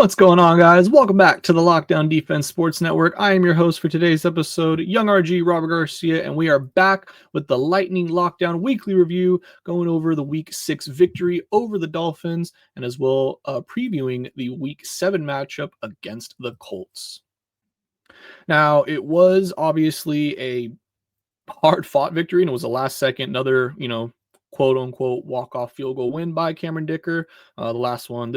What's going on, guys? Welcome back to the Lockdown Defense Sports Network. I am your host for today's episode, Young RG Robert Garcia, and we are back with the Lightning Lockdown Weekly Review, going over the Week 6 victory over the Dolphins, and as well previewing the Week 7 matchup against the Colts. Now, it was obviously a hard-fought victory, and it was a last-second, another, quote-unquote walk-off field goal win by Cameron Dicker. The last one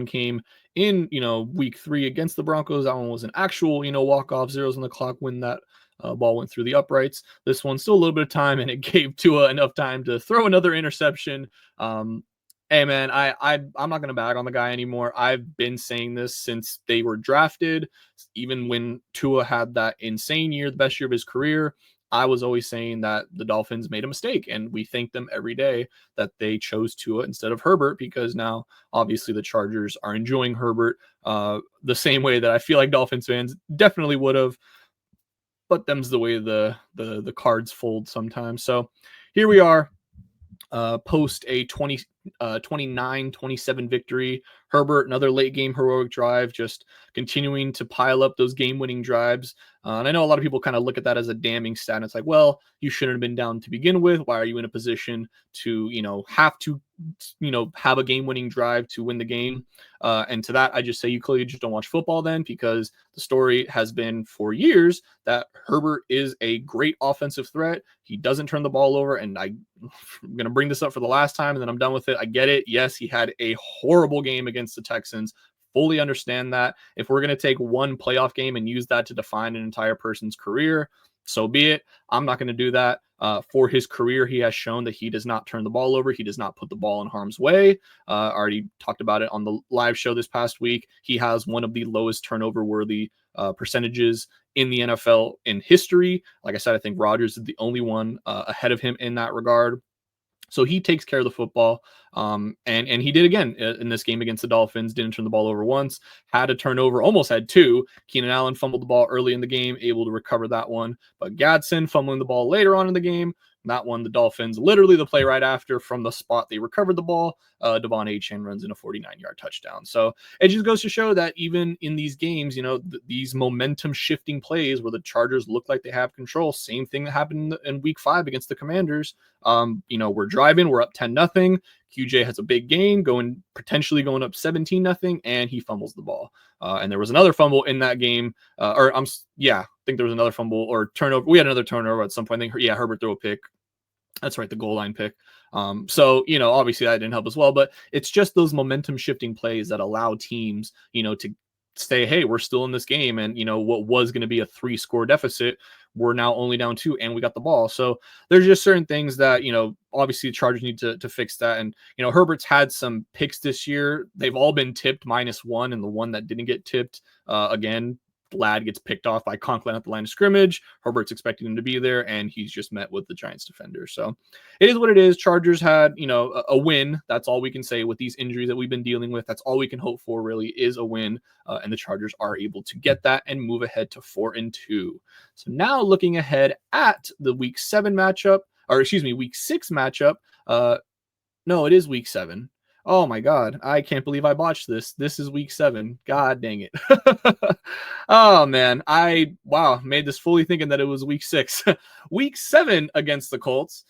came in, week 3 against the Broncos. That one was an actual, walk-off, zeros on the clock when that ball went through the uprights. This one still a little bit of time, and it gave Tua enough time to throw another interception. Hey man, I'm not gonna bag on the guy anymore. I've been saying this since they were drafted, even when Tua had that insane year, the best year of his career. I was always saying that the Dolphins made a mistake, and we thank them every day that they chose Tua instead of Herbert, because now obviously the Chargers are enjoying Herbert the same way that I feel like Dolphins fans definitely would have, but them's the way the cards fold sometimes. So here we are, post a 29-27 victory. Herbert, another late game heroic drive, just continuing to pile up those game-winning drives. And I know a lot of people kind of look at that as a damning stat. And it's like, well, you shouldn't have been down to begin with. Why are you in a position to, have to, have a game-winning drive to win the game? And to that, I just say you clearly just don't watch football then, because the story has been for years that Herbert is a great offensive threat. He doesn't turn the ball over. And I'm going to bring this up for the last time, and then I'm done with it. I get it. Yes, he had a horrible game against the Texans. Fully understand that. If we're going to take one playoff game and use that to define an entire person's career, so be it. I'm not going to do that. For his career, he has shown that he does not turn the ball over. He does not put the ball in harm's way. Already talked about it on the live show this past week. He has one of the lowest turnover-worthy percentages in the NFL in history. Like I said, I think Rodgers is the only one ahead of him in that regard. So he takes care of the football, and he did again in this game against the Dolphins. Didn't turn the ball over once, had a turnover, almost had two. Keenan Allen fumbled the ball early in the game, able to recover that one. But Gadsden fumbling the ball later on in the game. That one, the Dolphins, literally the play right after, from the spot they recovered the ball, Devon Achane runs in a 49-yard touchdown. So it just goes to show that even in these games, these momentum-shifting plays where the Chargers look like they have control, same thing that happened in Week 5 against the Commanders. We're driving, we're up 10-0. QJ has a big gain, potentially going up 17-0, and he fumbles the ball. And there was another fumble in that game, I think there was another fumble or turnover. We had another turnover at some point. I think, Herbert threw a pick. That's right, the goal line pick. Obviously that didn't help as well, but it's just those momentum shifting plays that allow teams, to say, hey, we're still in this game. And, what was going to be a 3-score deficit, we're now only down 2 and we got the ball. So there's just certain things that, obviously the Chargers need to fix that. And, Herbert's had some picks this year. They've all been tipped -1, and the one that didn't get tipped, again, Lad gets picked off by Conklin at the line of scrimmage. Herbert's expecting him to be there, and he's just met with the Giants defender. So it is what it is. Chargers had, a win. That's all we can say with these injuries that we've been dealing with. That's all we can hope for, really, is a win. And the Chargers are able to get that and move ahead to 4-2. So now looking ahead at the Week 6 matchup. No, it is Week 7. Oh my God, I can't believe I botched this. This is Week 7. God dang it. Oh man, made this fully thinking that it was Week 6. Week 7 against the Colts.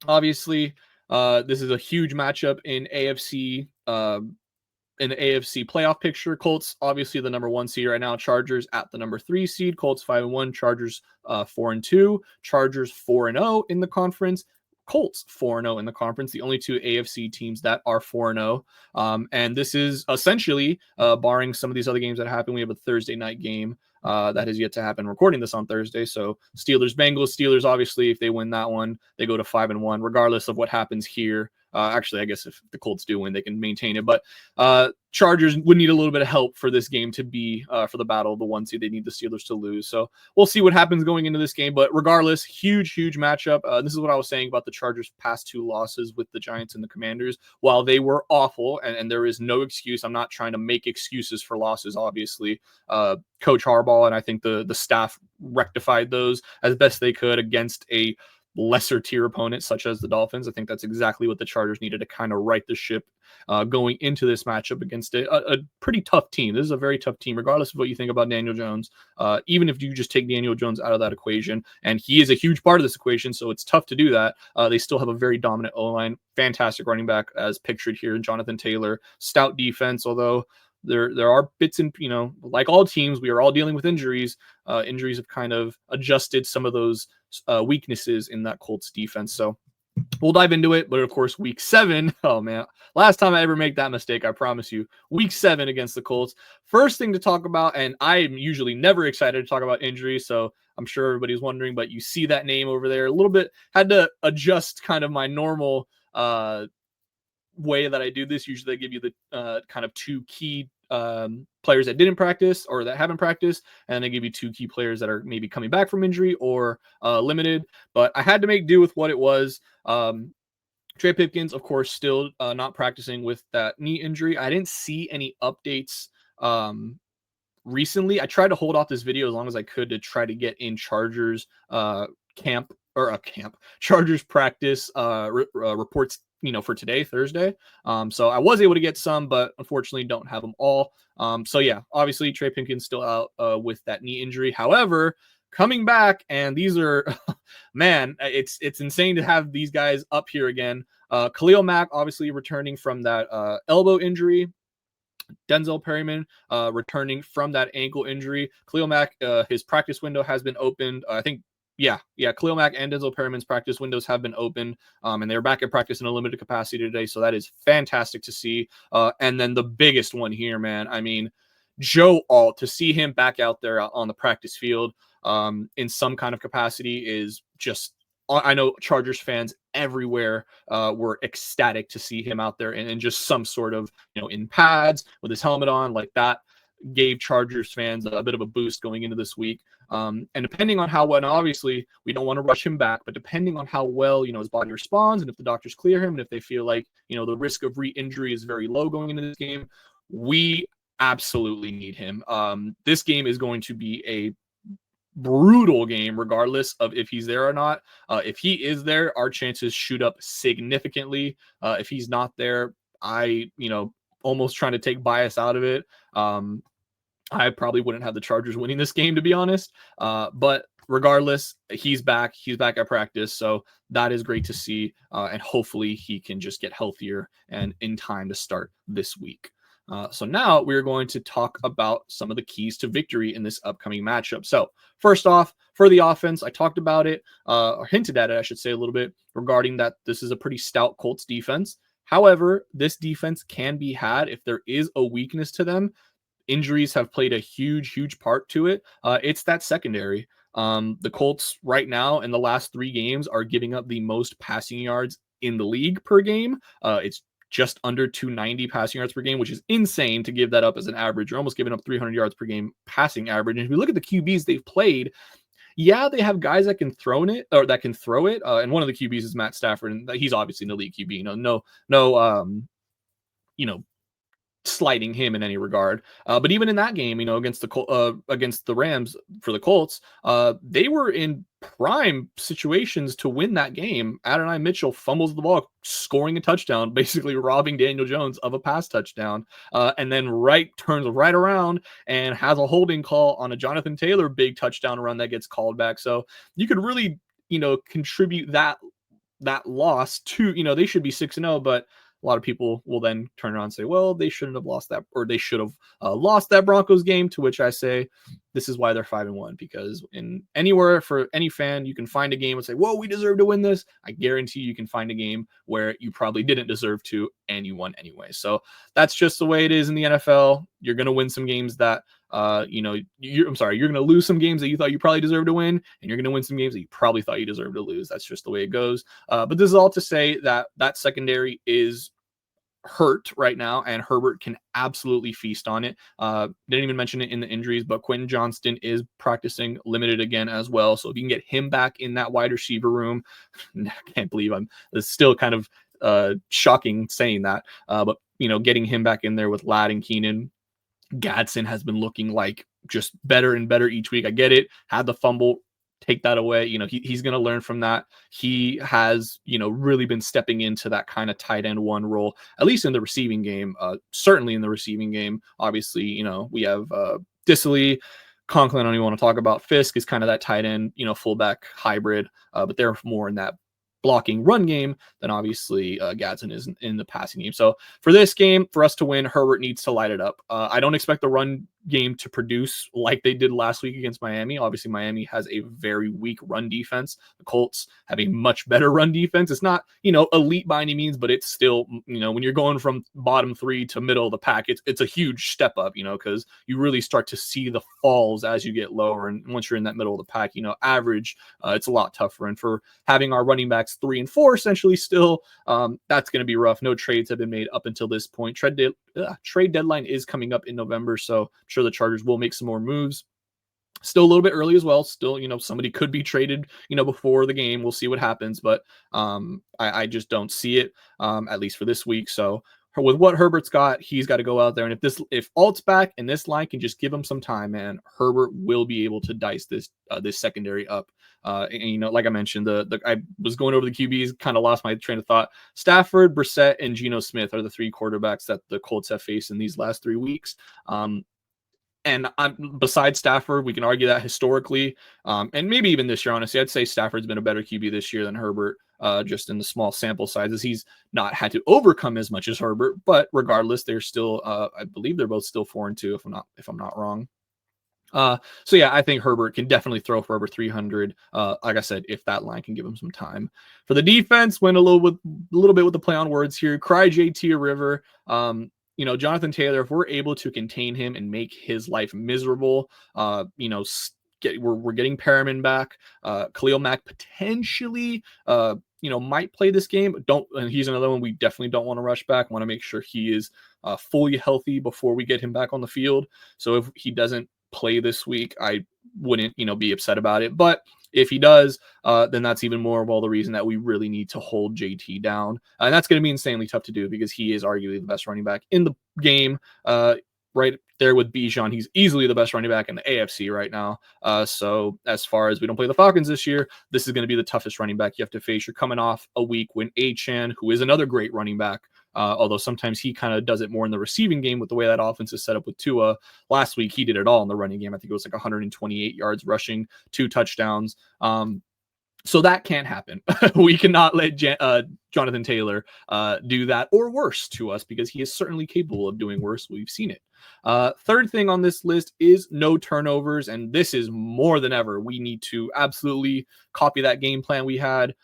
Obviously, this is a huge matchup in AFC, in the AFC playoff picture. Colts, obviously the number 1 seed right now. Chargers at the number 3 seed. Colts 5-1. Chargers 4-2. Chargers 4-0 in the conference. Colts 4-0 in the conference, the only 2 AFC teams that are 4-0. And this is essentially, barring some of these other games that happen, we have a Thursday night game that has yet to happen. Recording this on Thursday. So Steelers, obviously, if they win that one, they go to 5-1, regardless of what happens here. Actually, I guess if the Colts do win, they can maintain it. But Chargers would need a little bit of help for this game to be for the battle of the 1 seed. They need the Steelers to lose. So we'll see what happens going into this game. But regardless, huge matchup. This is what I was saying about the Chargers' past 2 losses with the Giants and the Commanders. While they were awful, and there is no excuse, I'm not trying to make excuses for losses, obviously. Coach Harbaugh and I think the staff rectified those as best they could against a lesser tier opponents such as the Dolphins. I think that's exactly what the Chargers needed to kind of right the ship going into this matchup against a pretty tough team. This is a very tough team, regardless of what you think about Daniel Jones. Even if you just take Daniel Jones out of that equation, and he is a huge part of this equation, so it's tough to do that. They still have a very dominant O-line, fantastic running back as pictured here, Jonathan Taylor, stout defense, although there are bits and, like all teams, we are all dealing with injuries. Injuries have kind of adjusted some of those weaknesses in that Colts defense. So we'll dive into it. But of course, week 7, oh man, last time I ever make that mistake, I promise you, week 7 against the Colts. First thing to talk about, and I'm usually never excited to talk about injuries, so I'm sure everybody's wondering, but you see that name over there a little bit, had to adjust kind of my normal way that I do this. Usually I give you the kind of 2 key players that didn't practice or that haven't practiced, and I give you 2 key players that are maybe coming back from injury or limited. But I had to make do with what it was. Trey Pipkins, of course, still not practicing with that knee injury. I didn't see any updates recently. I tried to hold off this video as long as I could to try to get in Chargers Chargers practice reports, for today, Thursday. So I was able to get some, but unfortunately don't have them all. So yeah, obviously Trey Pipkins still out with that knee injury. However, coming back, and these are, man, it's insane to have these guys up here again. Khalil Mack obviously returning from that elbow injury. Denzel Perryman returning from that ankle injury. Khalil Mack, his practice window has been opened. I think, yeah. Khalil Mack and Denzel Perryman's practice windows have been opened, and they're back at practice in a limited capacity today. So that is fantastic to see. And then the biggest one here, man, I mean, Joe Alt, to see him back out there on the practice field in some kind of capacity is just, I know Chargers fans everywhere were ecstatic to see him out there and just some sort of, in pads with his helmet on, like that gave Chargers fans a bit of a boost going into this week. And depending on how well, and obviously we don't want to rush him back, but depending on how well, his body responds, and if the doctors clear him, and if they feel like, the risk of re-injury is very low going into this game, we absolutely need him. This game is going to be a brutal game regardless of if he's there or not. If he is there, our chances shoot up significantly. If he's not there, I almost trying to take bias out of it, I probably wouldn't have the Chargers winning this game, to be honest. But regardless, he's back at practice, so that is great to see, and hopefully he can just get healthier and in time to start this week. So now we're going to talk about some of the keys to victory in this upcoming matchup. So first off, for the offense, I talked about it, or hinted at it, I should say, a little bit regarding that this is a pretty stout Colts defense. However, this defense can be had if there is a weakness to them. Injuries have played a huge part to it. It's that secondary. The Colts right now in the last 3 games are giving up the most passing yards in the league per game. It's just under 290 passing yards per game, which is insane to give that up as an average. You're almost giving up 300 yards per game passing average. And if you look at the QBs they've played, yeah, they have guys that can throw it. And one of the QBs is Matt Stafford, and he's obviously an elite QB. No, slighting him in any regard. But even in that game, against the Rams for the Colts, they were in prime situations to win that game. Adonai Mitchell fumbles the ball, scoring a touchdown, basically robbing Daniel Jones of a pass touchdown, and then turns right around and has a holding call on a Jonathan Taylor big touchdown run that gets called back. So you could really, contribute that loss to, they should be 6-0, but a lot of people will then turn around and say, well, they shouldn't have lost that, or they should have lost that Broncos game, to which I say, this is why they're 5-1, because anywhere for any fan, you can find a game and say, whoa, we deserve to win this. I guarantee you can find a game where you probably didn't deserve to, and you won anyway. So that's just the way it is in the NFL. You're going to win some games that, you're going to lose some games that you thought you probably deserved to win, and you're going to win some games that you probably thought you deserved to lose. That's just the way it goes. But this is all to say that secondary is hurt right now, and Herbert can absolutely feast on it. Didn't even mention it in the injuries, but Quentin Johnston is practicing limited again as well. So if you can get him back in that wide receiver room, I can't believe it's still kind of shocking saying that, but getting him back in there with Ladd and Keenan. Gadsden has been looking like just better and better each week. I get it. Had the fumble take that away. He's going to learn from that. He has, really been stepping into that kind of tight end one role, at least in the receiving game. Certainly in the receiving game. Obviously, we have Dissily, Conklin. I don't even want to talk about. Fisk is kind of that tight end, fullback hybrid, but they're more in that blocking run game than obviously Gadsden is in the passing game. So for this game, for us to win, Herbert needs to light it up. I don't expect the run game to produce like they did last week against Miami. Obviously, Miami has a very weak run defense. The Colts have a much better run defense. It's not, elite by any means, but it's still, when you're going from bottom 3 to middle of the pack, it's a huge step up, because you really start to see the falls as you get lower. And once you're in that middle of the pack, average, it's a lot tougher. And for having our running backs 3 and 4 essentially still, that's going to be rough. No trades have been made up until this point. Trade deadline is coming up in November, so I'm sure the Chargers will make some more moves. Still a little bit early as well. Still, somebody could be traded, before the game. We'll see what happens, but I just don't see it, at least for this week. So with what Herbert's got, he's got to go out there. And if Alt's back and this line can just give him some time, man, Herbert will be able to dice this secondary up. And, like I mentioned, I was going over the QBs, kind of lost my train of thought. Stafford, Brissett, and Geno Smith are the 3 quarterbacks that the Colts have faced in these last 3 weeks. And besides Stafford, we can argue that historically, and maybe even this year, honestly, I'd say Stafford's been a better QB this year than Herbert, just in the small sample sizes. He's not had to overcome as much as Herbert, but regardless, they're still, I believe they're both still 4-2, if I'm not wrong. So yeah, I think Herbert can definitely throw for over 300. Like I said, if that line can give him some time. For the defense, went a little bit with the play on words here. Cry JT a river. Jonathan Taylor, if we're able to contain him and make his life miserable, we're getting Perriman back. Khalil Mack potentially, might play this game. And he's another one we definitely don't want to rush back. Want to make sure he is fully healthy before we get him back on the field. So if he doesn't play this week, I wouldn't, be upset about it. But if he does, then that's even more of all the reason that we really need to hold JT down. And that's going to be insanely tough to do because he is arguably the best running back in the game. Right there with Bijan, he's easily the best running back in the AFC right now. So as far as we don't play the Falcons this year, this is going to be the toughest running back you have to face. You're coming off a week when Achane, who is another great running back, although sometimes he kind of does it more in the receiving game with the way that offense is set up with Tua. Last week, he did it all in the running game. I think it was like 128 yards rushing, 2 touchdowns. So that can't happen. We cannot let Jonathan Taylor do that or worse to us because he is certainly capable of doing worse. We've seen it. Third thing on this list is no turnovers, and this is more than ever. We need to absolutely copy that game plan we had.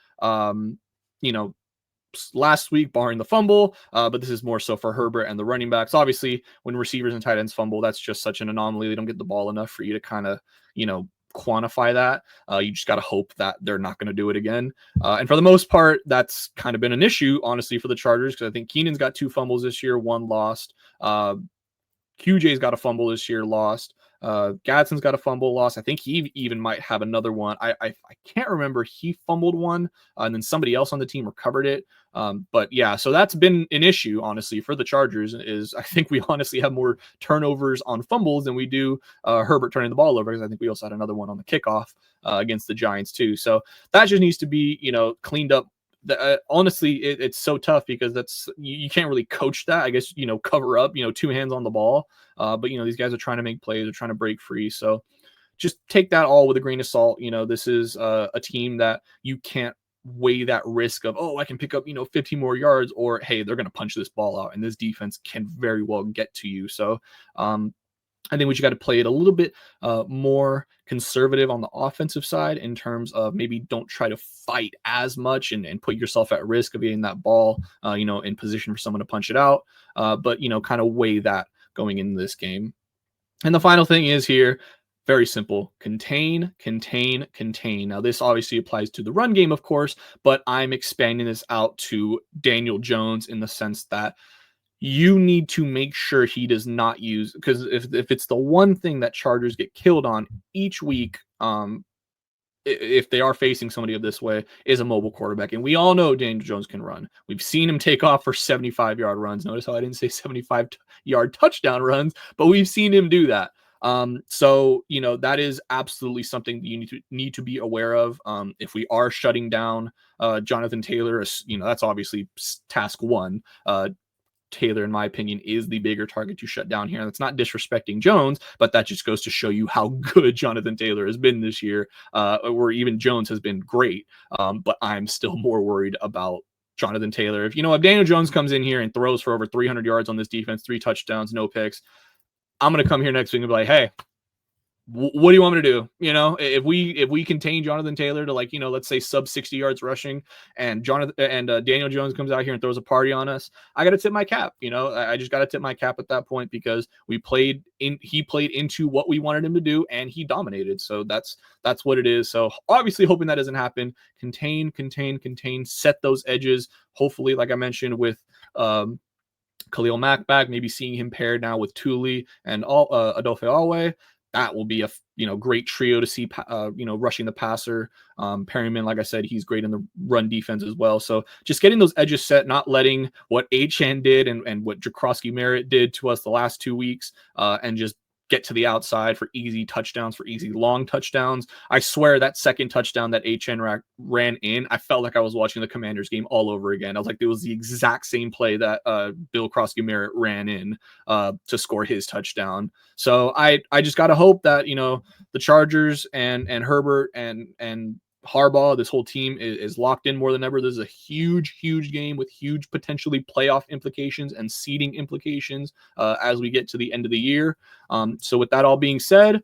Last week, barring the fumble, but this is more so for Herbert and the running backs. Obviously, when receivers and tight ends fumble, that's just such an anomaly. They don't get the ball enough for you to kind of, quantify that. You just got to hope that they're not going to do it again. And for the most part, that's kind of been an issue, honestly, for the Chargers, because I think Keenan's got 2 fumbles this year, 1 lost. QJ's got a fumble this year, lost. Gadsden's got a fumble loss. I think he even might have another one. I can't remember. He fumbled one, and then somebody else on the team recovered it. But yeah, so that's been an issue, honestly, for the Chargers. Is I think we honestly have more turnovers on fumbles than we do Herbert turning the ball over. Because I think we also had another one on the kickoff against the Giants too. So that just needs to be cleaned up. Honestly, it's so tough because that's you can't really coach that. I guess cover up 2 hands on the ball. But these guys are trying to make plays, they're trying to break free. So just take that all with a grain of salt. This is a team that you can't weigh that risk of, I can pick up 15 more yards, or hey, they're going to punch this ball out, and this defense can very well get to you. So I think we just got to play it a little bit more conservative on the offensive side in terms of maybe don't try to fight as much and put yourself at risk of getting that ball, in position for someone to punch it out. But, kind of weigh that going into this game. And the final thing is here, very simple: contain, contain, contain. Now, this obviously applies to the run game, of course, but I'm expanding this out to Daniel Jones in the sense that you need to make sure he does not use, because if it's the one thing that Chargers get killed on each week, if they are facing somebody of this way, is a mobile quarterback. And we all know Daniel Jones can run. We've seen him take off for 75-yard runs. Notice how I didn't say 75-yard touchdown runs, but we've seen him do that. So that is absolutely something that you need to be aware of. If we are shutting down Jonathan Taylor, that's obviously task one. Taylor, in my opinion, is the bigger target to shut down here. And that's not disrespecting Jones, but that just goes to show you how good Jonathan Taylor has been this year, or even Jones has been great. But I'm still more worried about Jonathan Taylor. If Daniel Jones comes in here and throws for over 300 yards on this defense, 3 touchdowns, no picks, I'm going to come here next week and be like, hey, what do you want me to do? If we contain Jonathan Taylor to let's say sub 60 yards rushing, and Daniel Jones comes out here and throws a party on us, I got to tip my cap. I just got to tip my cap at that point, because he played into what we wanted him to do, and he dominated. So that's what it is. So obviously hoping that doesn't happen. Contain, set those edges. Hopefully, like I mentioned, with Khalil Mack back, maybe seeing him paired now with Thule and Adofe Alwe. That will be a great trio to see, rushing the passer. Perryman, like I said, he's great in the run defense as well. So just getting those edges set, not letting what Achane did and what Jakrosky Merritt did to us the last 2 weeks, and just get to the outside for easy touchdowns, for easy long touchdowns. I swear that second touchdown that Achane ran in, I felt like I was watching the Commanders game all over again. I was like, it was the exact same play that Bill Krosky Merritt ran in to score his touchdown. So I just got to hope that, the Chargers and Herbert and Harbaugh, this whole team is locked in more than ever. This is a huge game with huge potentially playoff implications and seeding implications as we get to the end of the year. So with that all being said,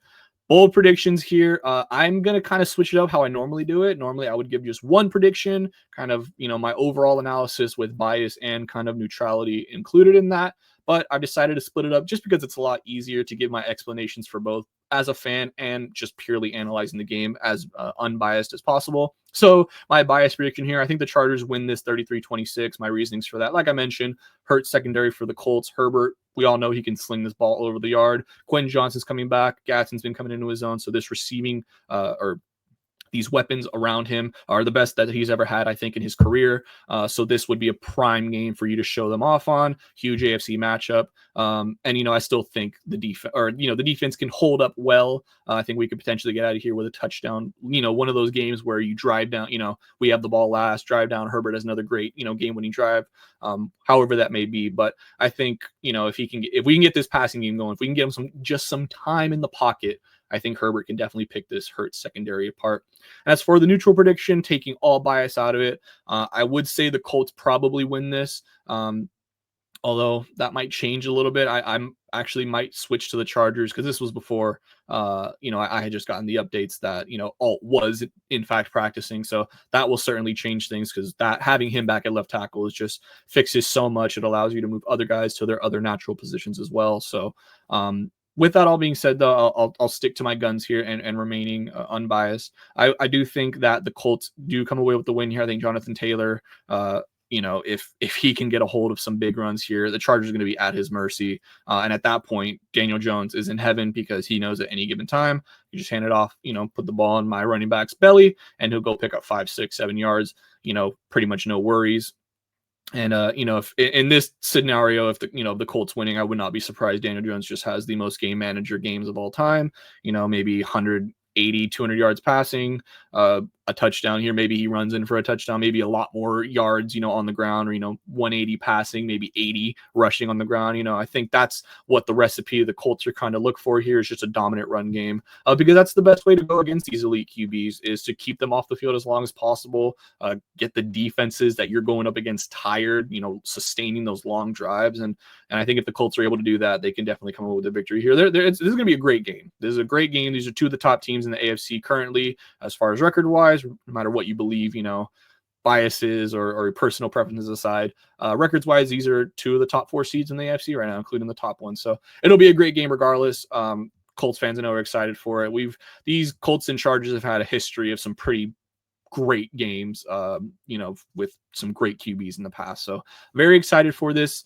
bold predictions here. I'm going to kind of switch it up how I normally do it. Normally I would give just one prediction, kind of, my overall analysis with bias and kind of neutrality included in that. But I've decided to split it up just because it's a lot easier to give my explanations for both as a fan and just purely analyzing the game as unbiased as possible. So my bias prediction here, I think the Chargers win this 33-26. My reasonings for that, like I mentioned, Hurts secondary for the Colts. Herbert, we all know he can sling this ball all over the yard. Quentin Johnston's coming back. Gadsden's been coming into his own. So this receiving or these weapons around him are the best that he's ever had, I think, in his career. So this would be a prime game for you to show them off on. Huge AFC matchup. And, I still think the defense can hold up well. I think we could potentially get out of here with a touchdown. One of those games where you drive down, we have the ball last, drive down. Herbert has another great, game-winning drive, however that may be. But I think, if we can get this passing game going, if we can get him some time in the pocket, I think Herbert can definitely pick this Hurts secondary apart. As for the neutral prediction, taking all bias out of it, I would say the Colts probably win this. Although that might change a little bit. I'm actually might switch to the Chargers, because this was before, I had just gotten the updates that, Alt was in fact practicing. So that will certainly change things, because that having him back at left tackle is just fixes so much. It allows you to move other guys to their other natural positions as well. So, with that all being said, though, I'll stick to my guns here and remaining unbiased. I do think that the Colts do come away with the win here. I think Jonathan Taylor, if he can get a hold of some big runs here, the Chargers are going to be at his mercy. And at that point, Daniel Jones is in heaven, because he knows at any given time, you just hand it off, put the ball in my running back's belly, and he'll go pick up 5, 6, 7 yards, pretty much no worries. And if in this scenario, if the Colts winning, I would not be surprised. Daniel Jones just has the most game manager games of all time. Maybe 180, 200 yards passing, a touchdown here. Maybe he runs in for a touchdown. Maybe a lot more yards, on the ground, or 180 passing, maybe 80 rushing on the ground. I think that's what the recipe of the Colts are kind of look for here, is just a dominant run game, because that's the best way to go against these elite QBs, is to keep them off the field as long as possible. Get the defenses that you're going up against tired, sustaining those long drives. And I think if the Colts are able to do that, they can definitely come up with a victory here. This is going to be a great game. This is a great game. These are two of the top teams in the AFC currently, as far as record-wise, no matter what you believe, biases or personal preferences aside. Records-wise, these are two of the top 4 seeds in the AFC right now, including the top one. So it'll be a great game regardless. Colts fans, I know, are excited for it. These Colts and Chargers have had a history of some pretty great games, with some great QBs in the past. So very excited for this.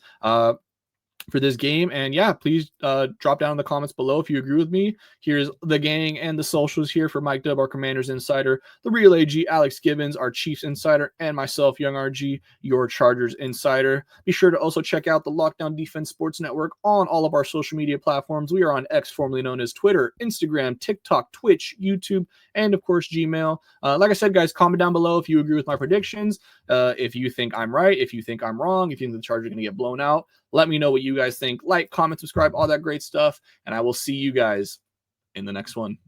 for this game. And yeah, please drop down in the comments below if you agree with me. Here's the gang and the socials here for Mike Dub, our Commanders Insider, the Real AG, Alex Gibbons, our Chiefs Insider, and myself, Young RG, your Chargers Insider. Be sure to also check out the Lockdown Defense Sports Network on all of our social media platforms. We are on X, formerly known as Twitter, Instagram, TikTok, Twitch, YouTube, and of course Gmail. Like I said, guys, comment down below if you agree with my predictions, if you think I'm right, if you think I'm wrong, if you think the Chargers are going to get blown out. Let me know what you guys think. Like, comment, subscribe, all that great stuff. And I will see you guys in the next one.